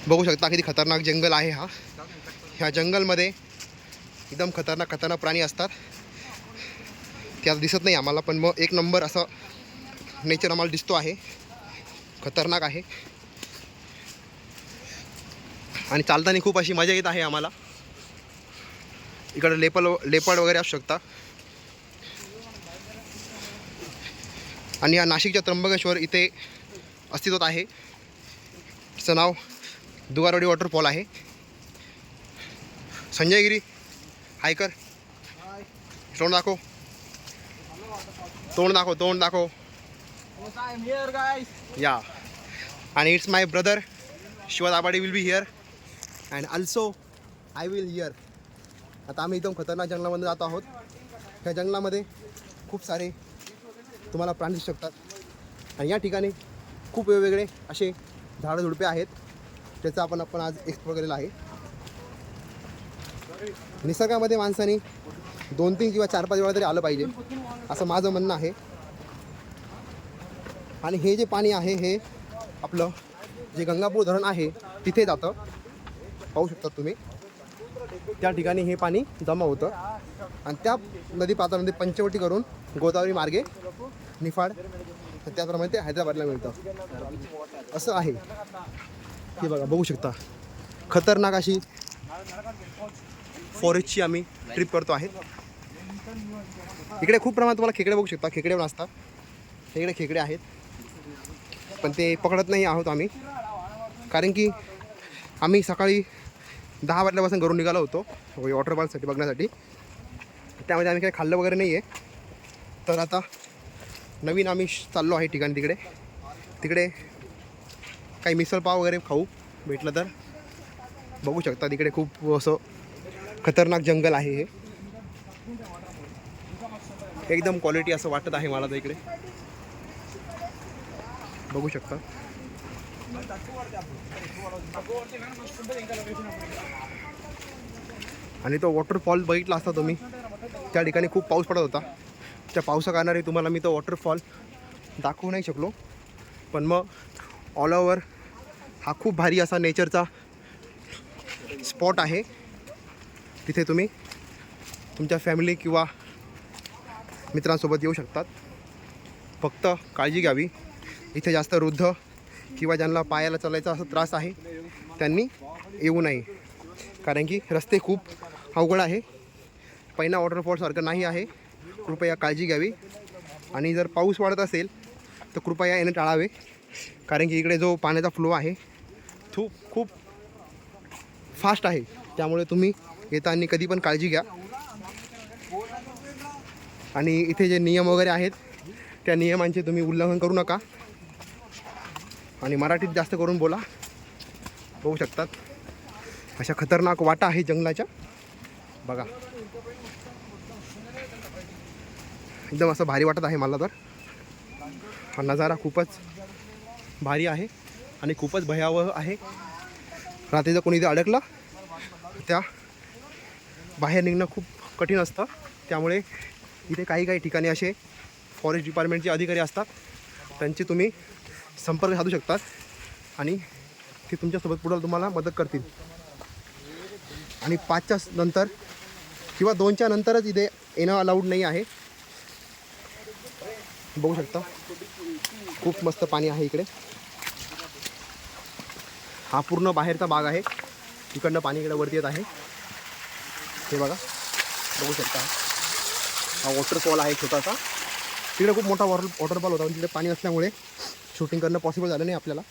बघू शकता किती खतरनाक जंगल आहे हा. ह्या जंगलमध्ये एकदम खतरनाक खतरनाक प्राणी असतात. ते आता दिसत नाही आम्हाला, पण मग एक नंबर असं नेचर आम्हाला दिसतो आहे. खतरनाक आहे आणि चालताना खूप अशी मजा येत आहे आम्हाला. इकडे लेपर्ड वगैरे असू शकता. आणि या नाशिकच्या त्र्यंबकेश्वर इथे अस्तित्वात आहे. तिचं नाव दुगारवाडी वॉटरफॉल आहे. संजय गिरी हायकर, तोंड दाखव, तोंड दाखव, तोंड दाखव. या आणि it's my brother Shiva Dabhade will be here and also I will here. आता आम्ही एकदम खतरनाक जंगलामध्ये जात आहोत. ह्या जंगलामध्ये खूप सारे तुम्हाला प्राणी दिसू शकतात. आणि या ठिकाणी खूप वेगवेगळे असे झाडं झुडपे आहेत, त्याचा आपण आज एक्सप्लोर केलेला आहे. निसर्गामध्ये माणसाने 2-3 किंवा 4-5 वेळा तरी आलं पाहिजे, असं माझं म्हणणं आहे. आणि हे जे पाणी आहे हे आपलं जे गंगापूर धरण आहे तिथे जातं. पाहू शकता तुम्ही, त्या ठिकाणी हे पाणी जमा होतं आणि त्या नदीपात्रामध्ये पंचवटी करून गोदावरी मार्गे निफाड, त्याप्रमाणे ते हैदराबादला मिळतं. असं आहे. हे बघा, बघू शकता खतरनाक अशी फॉरेस्टची आम्ही ट्रिप करतो आहे. इकडे खूप प्रमाणात तुम्हाला खेकडे बघू शकता. खेकडे पण असतात इकडे. खेकडे आहेत पण ते पकडत नाही आहोत आम्ही, कारण की आम्ही सकाळी 10 वाजल्यापासून घरून निघालो होतो वॉटरफॉलसाठी बघण्यासाठी. त्यामध्ये आम्ही काही खाल्लं वगैरे नाही आहे. तर आता नवीन आम्ही चाललो आहे ठिकाणी. तिकडे काही मिसळपाव वगैरे खाऊ भेटलं तर. बघू शकता तिकडे खूप असं खतरनाक जंगल आहे. हे एकदम क्वालिटी असं वाटत आहे मला तर इकडे. बघू शकता. आणि तो वॉटरफॉल बघितला असता तुम्ही, त्या ठिकाणी खूप पाऊस पडत होता. त्या पावसाकारणाने तुम्हाला मी तो वॉटरफॉल दाखवू नाही शकलो. पण मग ऑल ओव्हर हा खूप भारी असा नेचरचा स्पॉट आहे. तिथे तुम्ही तुमच्या फॅमिली किंवा मित्रांसोबत येऊ शकतात. फक्त काळजी घ्यावी, इथे जास्त वृद्ध किंवा ज्यांना पायाला चालायचा असा त्रास आहे त्यांनी येऊ नये, कारण की रस्ते खूप अवघड आहे. पैना वॉटरफॉलसारखं नाही आहे. कृपया काळजी घ्यावी. आणि जर पाऊस वाढत असेल तर कृपया येणे टाळावे, कारण की इकडे जो पाण्याचा फ्लो आहे तो खूप फास्ट आहे. त्यामुळे तुम्ही येताना कधी पण काळजी घ्या. आणि इथे जे नियम वगैरे आहेत त्या नियमांचे तुम्ही उल्लंघन करू नका. आणि मराठीत जास्त करून बोला. बघू शकतात अशा खतरनाक वाटा आहे जंगलाच्या. बघा, एकदम असं भारी वाटत आहे मला तर. हा नजारा खूपच भारी आहे आणि खूपच भयावह आहे. रात्री जर कोणी इथे अडकलं त्या बाहेर निघणं खूप कठीण असतं. त्यामुळे इथे काही ठिकाणी असे फॉरेस्ट डिपार्टमेंटचे अधिकारी असतात, त्यांचे तुम्ही संपर्क साधू शकतात आणि ते तुमच्यासोबत पुढं तुम्हाला मदत करतील. आणि 5च्या नंतर किंवा 2च्या नंतरच इथे येणं अलाउड नाही आहे. बघू शकता खूप मस्त पाणी आहे इकडे. हा पूर्ण बाहेरचा भाग आहे. इकडनं पाणी इकडे वरती येत आहे. हे बघा, बघू शकता हा वॉटरफॉल आहे छोटासा. तिकडे खूप मोठा वॉटरफॉल होता, पण तिकडे पाणी असल्यामुळे शूटिंग करणं पॉसिबल झालं नाही आपल्याला.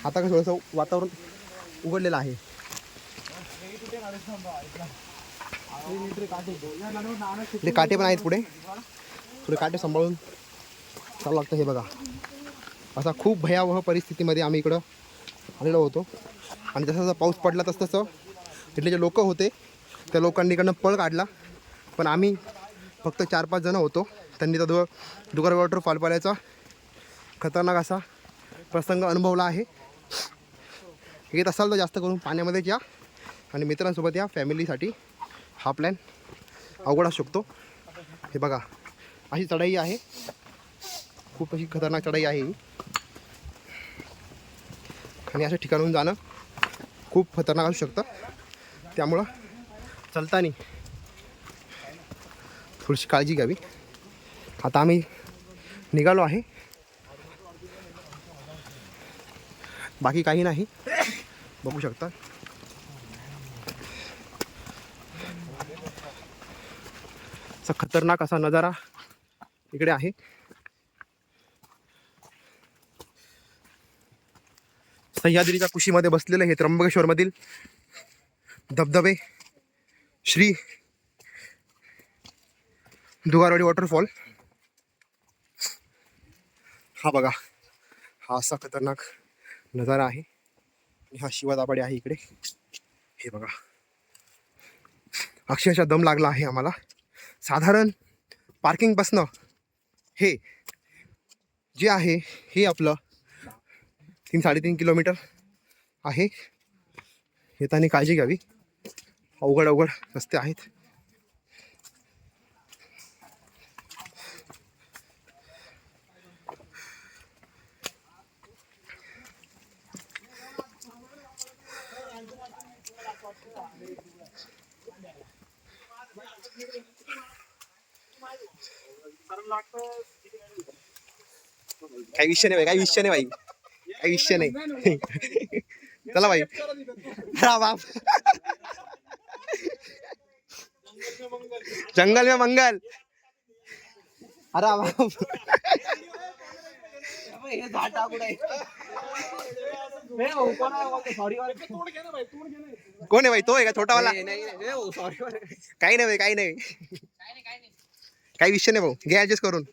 आता कसं थोडंसं वातावरण उघडलेलं आहे. इकडे काटे पण आहेत पुढे. पुढे काटे सांभाळून चालू लागतं. हे बघा, असा खूप भयावह परिस्थितीमध्ये आम्ही इकडं आलेलो होतो. आणि जसा पाऊस पडला तसं इथले जे लोक होते त्या लोकांनी इकडनं पळ काढला. पण आम्ही फक्त 4-5 जण होतो. त्यांनी तर दुगार वॉटरफॉल पाहायचा खतरनाक असा प्रसंग अनुभवला आहे. येत असाल तर जास्त करून पाण्यामध्येच या आणि मित्रांसोबत या. फॅमिलीसाठी हा प्लॅन अवघड असू शकतो. हे बघा, अशी चढाई आहे, खूप अशी खतरनाक चढाई आहे ही. आणि अशा ठिकाणून जाणं खूप खतरनाक असू शकतं. त्यामुळं चलताना थोडीशी काळजी घ्यावी. आता आम्ही निघालो आहे, बाकी काही नाही. बघू शकता असा खतरनाक असा नजारा इकडे आहे. सह्याद्रीच्या कुशीमध्ये बसलेलं हे त्र्यंबकेश्वरमधील धबधबे श्री दुगारवाडी वॉटरफॉल. हा बघा, हा असा खतरनाक नजारा आहे. हा शिवादाबाडी आहे इकडे. हे बघा, अक्षरशः दम लागला आहे आम्हाला. साधारण पार्किंगपासनं हे जे आहे हे आपलं 3-3.5 किलोमीटर आहे. येताना काळजी घ्यावी, अवघड रस्ते आहेत. काही विषय नाही भाई, काही विषय नाही. चला भाई, बाप जंगल में मंगल. अरे बाप कोण आहे भाई? तो आहे का छोटा वाला? काही नाही भाई, काही नाही, काही विषय नाही भाऊ, घे ऍडजस्ट करून.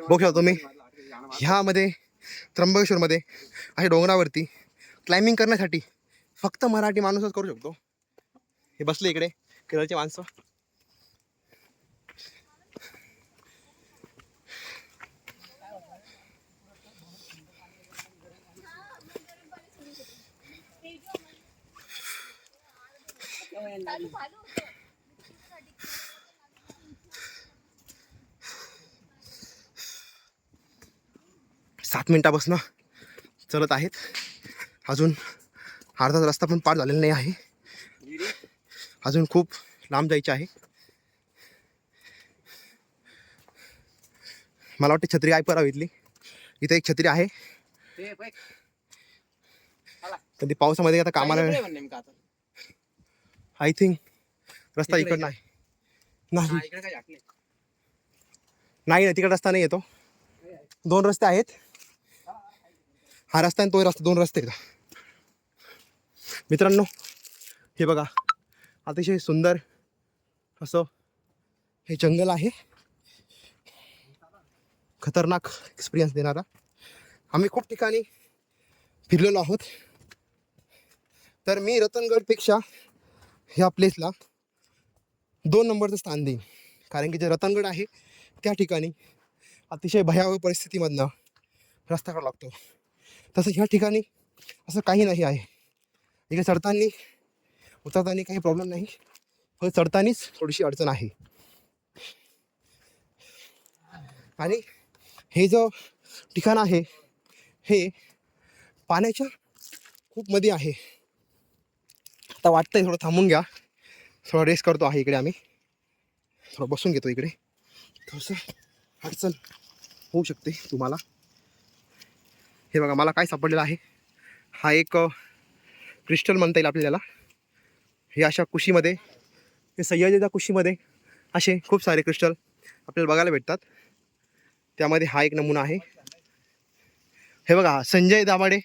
बघू शकता तुम्ही ह्यामध्ये त्र्यंबकेश्वरमध्ये अशा डोंगरावरती क्लाइम्बिंग करण्यासाठी फक्त मराठी माणूसच करू शकतो. हे बसले इकडे केरळचे माणसं. सात मिनिटापासून चलत आहेत. अजून अर्धा रस्ता पण पार झालेला नाही आहे. अजून खूप लांब जायचे आहे. मला वाटते छत्री आहे पराव इथली. इथे एक छत्री आहे, पण ती पावसामध्ये आता कामाला. आय थिंक रस्ता इकडं नाही. नाही, तिकडे रस्ता नाही येतो. 2 रस्ते आहेत. हा रस्ता आणि तो रस्ता, 2 रस्ते आहेत मित्रांनो. हे बघा, अतिशय सुंदर असं हे जंगल आहे. खतरनाक एक्सपिरियन्स देणारा. आम्ही खूप ठिकाणी फिरलेलो आहोत. तर मी रतनगडपेक्षा ह्या प्लेसला 2 नंबरचं स्थान देईन. कारण की जे रतनगड आहे त्या ठिकाणी अतिशय भयावह परिस्थितीमधनं रस्ता करावा लागतो. तसं ह्या ठिकाणी असं काही नाही आहे. इकडे चढताना उतरताना काही प्रॉब्लेम नाही, फक्त चढतानीच थोडीशी अडचण आहे. आणि हे जो ठिकाण आहे हे पाण्याच्या खूप मध्ये आहे. आता वाटतंय थोडं थांबून घ्या, थोडा रेस्ट करतो आहे इकडे. आम्ही थोडं बसून घेतो इकडे, थोडंसं अडचण होऊ शकते तुम्हाला. हे बघा, मला काय सापडलेलं आहे, हा एक क्रिस्टल म्हणता येईल आपल्याला. हे अशा कुशीमध्ये, हे सह्याद्रीच्या कुशीमध्ये असे खूप सारे क्रिस्टल आपल्याला बघायला भेटतात. त्यामध्ये हा एक नमुना आहे. हे बघा, संजय दाभाडे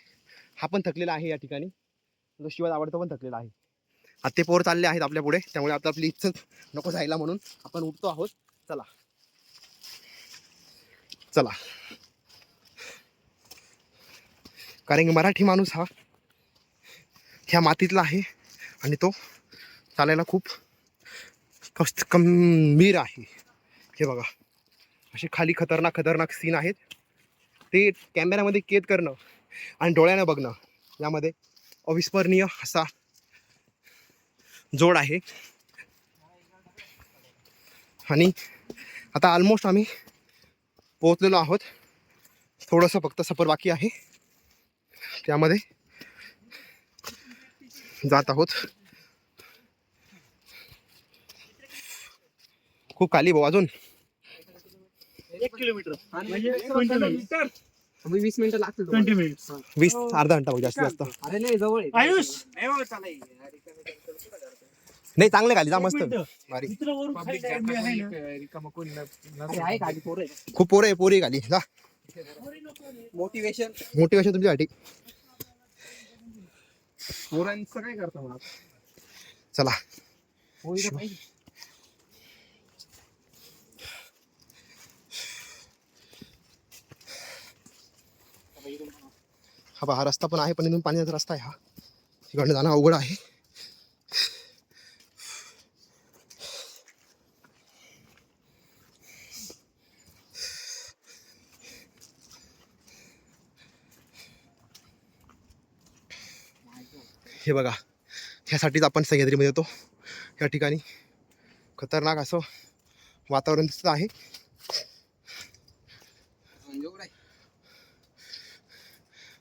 हा पण थकलेला आहे या ठिकाणी. जो शिवा दाभाडे तो पण थकलेला आहे. आता ते पोर चालले आहेत आपल्या पुढे, त्यामुळे आता आपली इच्छा नको जायला म्हणून आपण उठतो आहोत. चला चला, कारण की मराठी माणूस हा ह्या मातीतला आहे आणि तो चालायला खूप गंभीर आहे. हे बघा, असे खाली खतरनाक सीन आहेत. ते कॅमेऱ्यामध्ये कैद करणं आणि डोळ्यानं बघणं यामध्ये अविस्मरणीय असा जोड आहे. आणि आता ऑलमोस्ट आम्ही पोहोचलेलो आहोत. थोडंसं फक्त सफर बाकी आहे, त्यामध्ये जात आहोत. खूप खाली भाऊ, अजून 1 किलोमीटर म्हणजे 20 मिनिटं लागतील. 20 मिनिट्स. 20 अर्धा घंटा भाऊ, जास्तीत जास्त. अरे नाही, जवळ आहे. आयुष नाही, चांगले खाली जा, मस्त मिनिटं. भारी. मित्र वरून खाली direct मी आहे ना. अरे आहे खाली पोरं आहे. खूप पोरं आहे, पोरी खाली जा. मोटिवेशन मोटिवेशन तुमच्यासाठी. पोरांचं काय करता मला चला. पोरीला पाहिजे. हा रस्ता पण आहे, पण इथून पाण्याचा रस्ता आहे. हा तिकडनं जाणं अवघड आहे. हे बघा, ह्यासाठीच आपण सह्याद्रीमध्ये येतो. या ठिकाणी खतरनाक असं वातावरण दिसत आहे.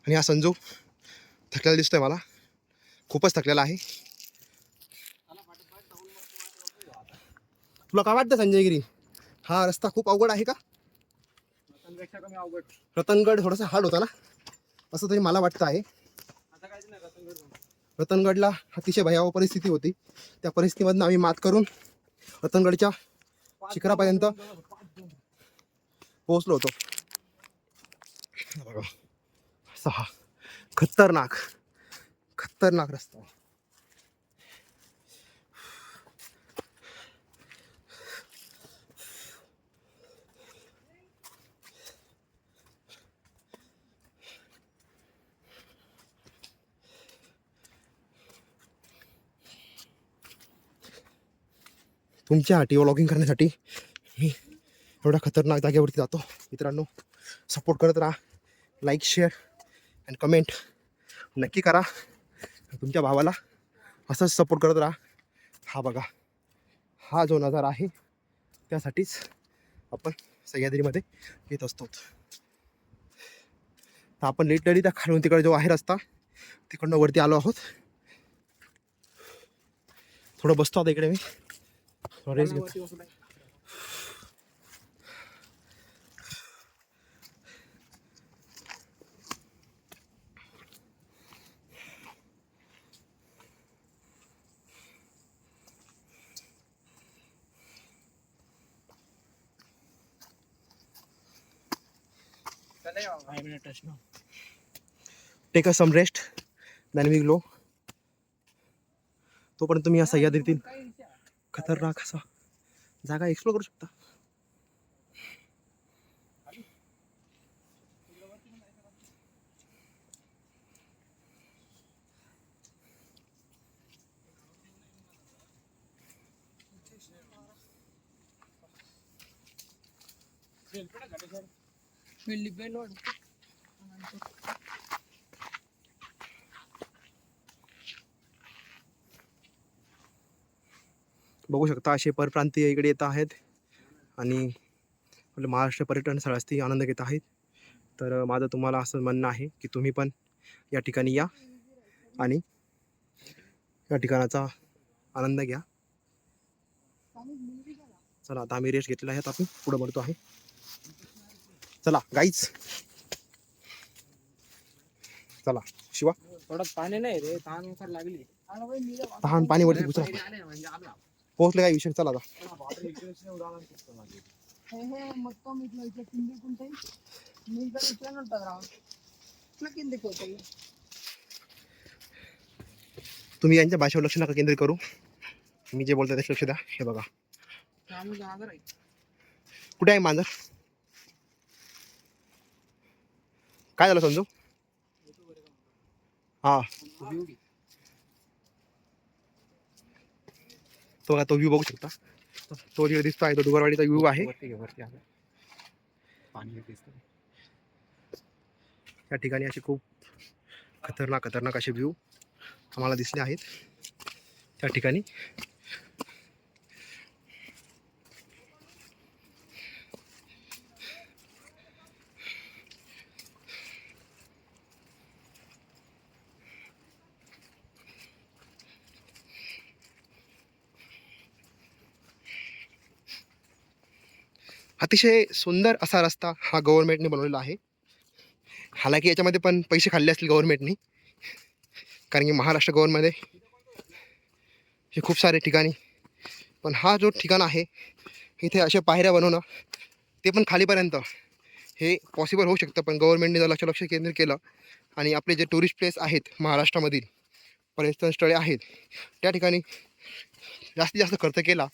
आणि हा संजू थकलेला दिसतोय मला, खूपच थकलेला आहे. तुला काय वाटतं संजयगिरी, हा रस्ता खूप अवघड आहे का? रतनगड थोडासा हार्ड होता ना, असं तरी मला वाटतं आहे. रतनगडला अतिशय भयावह परिस्थिती होती. त्या परिस्थितीमधून आम्ही मात करून रतनगडच्या शिखरापर्यंत पोहोचलो होतो. बघा, असा हा खतरनाक रस्ता आहे. तुमच्यासाठी व्लॉगिंग करण्यासाठी मी एवढ्या खतरनाक जागेवरती जातो. मित्रांनो, सपोर्ट करत राहा, लाईक, शेअर अँड कमेंट नक्की करा. तुमच्या भावाला असंच सपोर्ट करत राहा. हा बघा, हा जो नजारा आहे त्यासाठीच आपण सह्याद्रीमध्ये येत असतो. तर आपण लिटरली त्या खालून तिकडे जो आहे रस्ता, तिकडनं वरती आलो आहोत. थोडं बसतो आता इकडे मी, रेस्ट घेतो. Take a some rest, then we go. तोपर्यंत तुम्ही या सह्याद्रीतील खतरनाक असा जागा एक्सप्लोर करू शकता. बघू शकता असे परप्रांतीय इकडे येत आहेत आणि आपल्या महाराष्ट्र पर्यटन स्थळाची आनंद घेत आहेत. तर माझं तुम्हाला असं म्हणणं आहे की तुम्ही पण या ठिकाणी या आणि या ठिकाणाचा आनंद घ्या. चला, आता आम्ही रेस्ट घेतलेला आहे, आता आपण पुढे बढ़तो आहे. चला गाईज, चला. शिवा, थोडं पाणी नाही रे, तहान उखार लागली. तहान पाणी वरती उचला. म्हणजे आला पोहोचले काय विषय. चला आता. तुम्ही यांच्या भाषेवर लक्ष नका केंद्रित करू, मी जे बोलतो त्याच लक्ष द्या. हे बघा, कुठे आहे मांजर? काय झालं समजू? हा, तो तो व्ह्यू बघू शकता. तो जिकडे दिसतो आहे तो डुगरवाडीचा व्ह्यू आहे. या ठिकाणी असे खूप खतरनाक असे व्ह्यू आम्हाला दिसले आहेत त्या ठिकाणी. अतिशय सुंदर असा रस्ता हा गव्हर्नमेंटने बनवलेला आहे. हालाकी याच्यामध्ये पण पैसे खाल्ले असतील गव्हर्नमेंटनी, कारण की महाराष्ट्र गव्हर्नमेंटमध्ये हे खूप सारे ठिकाणी, पण हा जो ठिकाण आहे इथे अशा पायऱ्या बनवणं ते पण खालीपर्यंत हे पॉसिबल होऊ शकतं. पण गव्हर्नमेंटने जर लक्ष केंद्रित केलं आणि आपले जे टुरिस्ट प्लेस आहेत महाराष्ट्रामधील पर्यटन स्थळे आहेत त्या ठिकाणी जास्तीत जास्त खर्च केला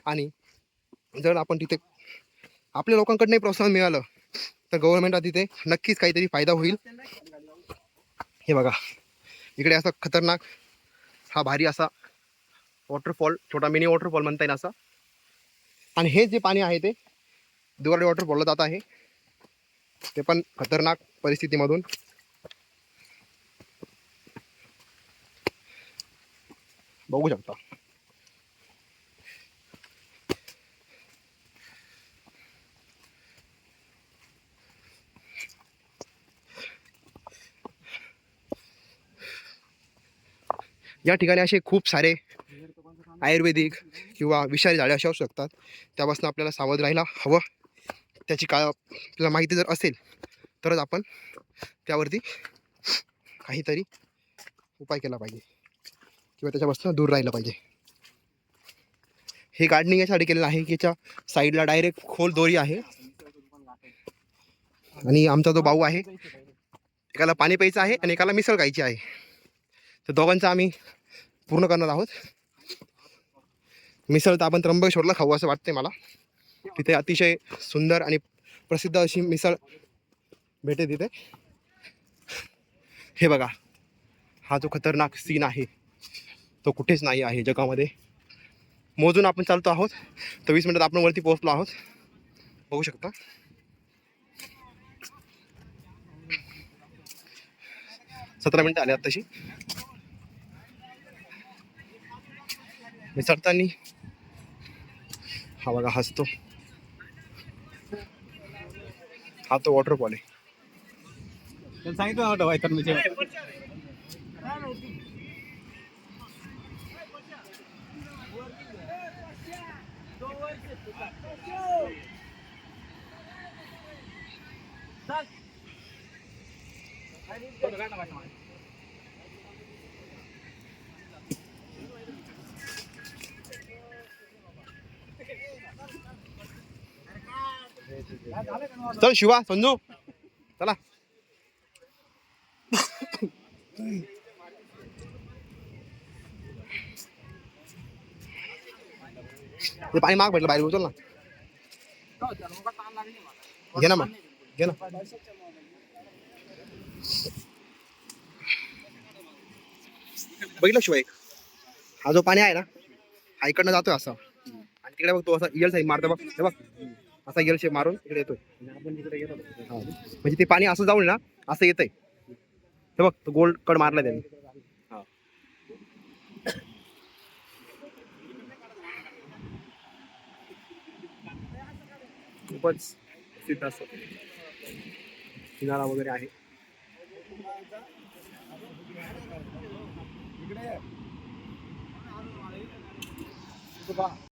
आणि जर आपण तिथे आपल्या लोकांकडूनही प्रोत्साहन मिळालं तर गव्हर्नमेंटला तिथे नक्कीच काहीतरी फायदा होईल. हे बघा इकडे असा खतरनाक हा भारी असा वॉटरफॉल, छोटा मिनी वॉटरफॉल म्हणता येईल असा. आणि हे जे पाणी आहे ते दुवारडे वॉटरफॉलला जात आहे, ते पण खतरनाक परिस्थितीमधून. बघू शकता. या ठिकाणी असे खूप सारे आयुर्वेदिक किंवा विषारी झाडे अशी असू शकतात, त्यापासून आपल्याला सावध राहायला हवं. त्याची आपल्याला माहिती जर असेल तरच आपण त्यावरती काहीतरी उपाय केला पाहिजे किंवा त्याच्यापासून दूर राहिलं पाहिजे. हे गार्डनिंग यासाठी केलेलं आहे की याच्या साईडला डायरेक्ट खोल दोरी आहे आणि आमचा जो भाऊ आहे एकाला पाणी प्यायचं आहे आणि एकाला मिसळ खायची आहे, तर दोघांचं आम्ही पूर्ण करणार आहोत. मिसळ तर आपण त्र्यंबकेश्वरला खाऊ असं वाटते मला. तिथे अतिशय सुंदर आणि प्रसिद्ध अशी मिसळ भेटे तिथे. हे बघा हा जो खतरनाक सीन आहे तो कुठेच नाही आहे जगामध्ये. मोजून आपण चालतो आहोत तर 20 मिनिटात आपण वरती पोहोचलो आहोत. बघू शकता. सतरा मिनिटं आले आहेत तशी. मी चढताना हा बघा हसतो, हा तो वॉटरफॉल आहे. सांगितलं नव्हतं वाईट म्हणजे चल शिवा, संजू चला. ते पाणी माग भेटलं बाहेर, उचल ना. घे ना मग, घे ना. बघितलं शिवाय हा जो पाणी आहे ना हा इकडनं जातोय असा आणि तिकडे बघ तो असा इयल साईड मारतो बघ. हे बघ असा इयल शेप मारून इकडे येतोय. म्हणजे ते पाणी असं जाऊन ना असं येतंय. हे बघ तो गोल्ड कड मारला त्याने. खूपच सिद्ध असं किनारा वगैरे आहे.